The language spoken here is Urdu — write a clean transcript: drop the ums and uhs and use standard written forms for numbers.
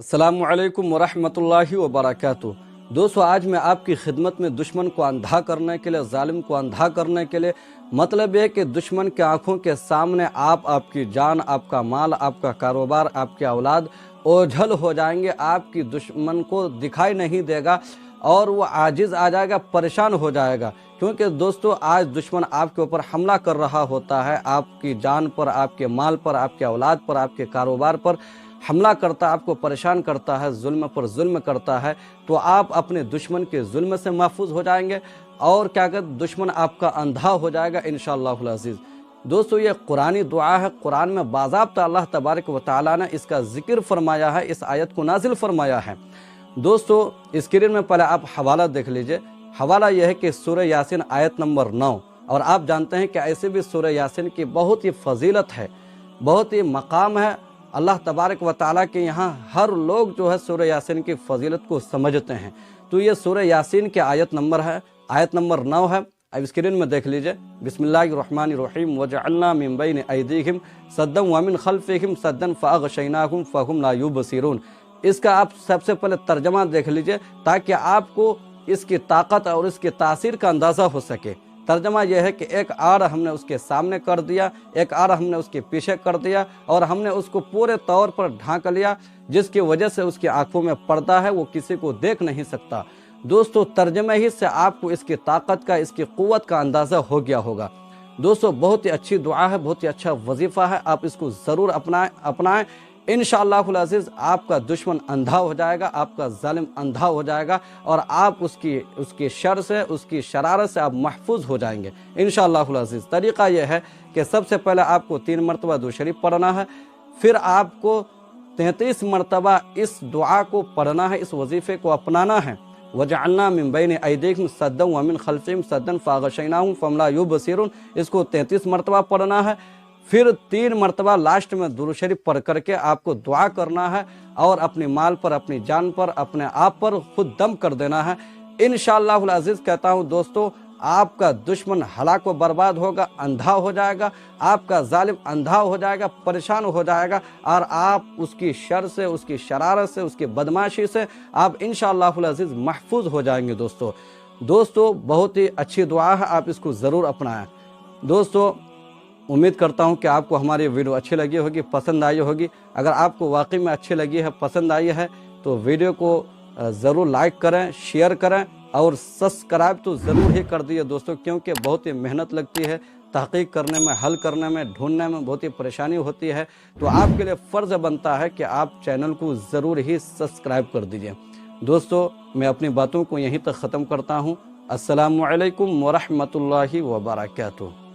السلام علیکم ورحمۃ اللہ وبرکاتہ۔ دوستو، آج میں آپ کی خدمت میں دشمن کو اندھا کرنے کے لیے، ظالم کو اندھا کرنے کے لیے، مطلب یہ کہ دشمن کے آنکھوں کے سامنے آپ کی جان، آپ کا مال، آپ کا کاروبار، آپ کی اولاد اوجھل ہو جائیں گے۔ آپ کی دشمن کو دکھائی نہیں دے گا اور وہ عاجز آ جائے گا، پریشان ہو جائے گا، کیونکہ دوستو آج دشمن آپ کے اوپر حملہ کر رہا ہوتا ہے، آپ کی جان پر، آپ کے مال پر، آپ کے اولاد پر، آپ کے کاروبار پر حملہ کرتا ہے، آپ کو پریشان کرتا ہے، ظلم پر ظلم کرتا ہے۔ تو آپ اپنے دشمن کے ظلم سے محفوظ ہو جائیں گے اور کیا کہ دشمن آپ کا اندھا ہو جائے گا انشاءاللہ العزیز۔ دوستو، یہ قرآنی دعا ہے، قرآن میں باضابطہ اللہ تبارک و تعالیٰ نے اس کا ذکر فرمایا ہے، اس آیت کو نازل فرمایا ہے۔ دوستو، اسکرین میں پہلے آپ حوالہ دیکھ لیجئے۔ حوالہ یہ ہے کہ سورہ یاسین آیت نمبر 9، اور آپ جانتے ہیں کہ ایسے بھی سورہ یاسین کی بہت ہی فضیلت ہے، بہت ہی مقام ہے۔ اللہ تبارک و تعالیٰ کے یہاں ہر لوگ جو ہے سورہ یاسین کی فضیلت کو سمجھتے ہیں۔ تو یہ سورہ یاسین کے آیت نمبر 9 ہے، اب اسکرین میں دیکھ لیجئے۔ بسم اللہ الرحمن الرحیم وجعلنا من بین ایدیہم سدا ومن خلفہم سدا فاغشیناہم فہم لا یبصرون۔ اس کا آپ سب سے پہلے ترجمہ دیکھ لیجئے تاکہ آپ کو اس کی طاقت اور اس کی تاثیر کا اندازہ ہو سکے۔ ترجمہ یہ ہے کہ ایک آڑ ہم نے اس کے سامنے کر دیا، ایک آڑ ہم نے اس کے پیچھے کر دیا، اور ہم نے اس کو پورے طور پر ڈھانک لیا، جس کی وجہ سے اس کی آنکھوں میں پردہ ہے، وہ کسی کو دیکھ نہیں سکتا۔ دوستو، ترجمہ ہی سے آپ کو اس کی طاقت کا، اس کی قوت کا اندازہ ہو گیا ہوگا۔ دوستو، بہت ہی اچھی دعا ہے، بہت ہی اچھا وظیفہ ہے، آپ اس کو ضرور اپنائیں۔ انشاءاللہ العزیز آپ کا دشمن اندھا ہو جائے گا، آپ کا ظالم اندھا ہو جائے گا، اور آپ اس کی شر سے، اس کی شرارت سے آپ محفوظ ہو جائیں گے انشاءاللہ العزیز۔ طریقہ یہ ہے کہ سب سے پہلے آپ کو 3 مرتبہ درود شریف پڑھنا ہے، پھر آپ کو 33 مرتبہ اس دعا کو پڑھنا ہے، اس وظیفے کو اپنانا ہے۔ وَجَعَلْنَا مِن بَيْنِ أَيْدِيهِمْ سَدًّا وَمِنْ خَلْفِهِمْ سَدًّا فَأَغْشَيْنَاهُمْ فَهُمْ لَا يُبْصِرُونَ۔ اس کو 33 مرتبہ پڑھنا ہے، پھر 3 مرتبہ لاسٹ میں درود شریف پڑھ کر کے آپ کو دعا کرنا ہے، اور اپنے مال پر، اپنی جان پر، اپنے آپ پر خود دم کر دینا ہے۔ انشاءاللہ العزیز کہتا ہوں دوستو، آپ کا دشمن ہلاک و برباد ہوگا، اندھا ہو جائے گا، آپ کا ظالم اندھا ہو جائے گا، پریشان ہو جائے گا، اور آپ اس کی شر سے، اس کی شرارت سے، اس کی بدماشی سے آپ انشاءاللہ العزیز محفوظ ہو جائیں گے۔ دوستو بہت ہی اچھی دعا ہے، آپ اس کو ضرور اپنائیں۔ دوستو، امید کرتا ہوں کہ آپ کو ہماری ویڈیو اچھی لگی ہوگی، پسند آئی ہوگی۔ اگر آپ کو واقعی میں اچھی لگی ہے، پسند آئی ہے، تو ویڈیو کو ضرور لائک کریں، شیئر کریں، اور سبسکرائب تو ضرور ہی کر دیئے دوستو، کیونکہ بہت ہی محنت لگتی ہے تحقیق کرنے میں، حل کرنے میں، ڈھونڈنے میں بہت ہی پریشانی ہوتی ہے۔ تو آپ کے لیے فرض بنتا ہے کہ آپ چینل کو ضرور ہی سبسکرائب کر دیجئے۔ دوستو، میں اپنی باتوں کو یہیں تک ختم کرتا ہوں۔ السلام علیکم ورحمۃ اللہ وبرکاتہ۔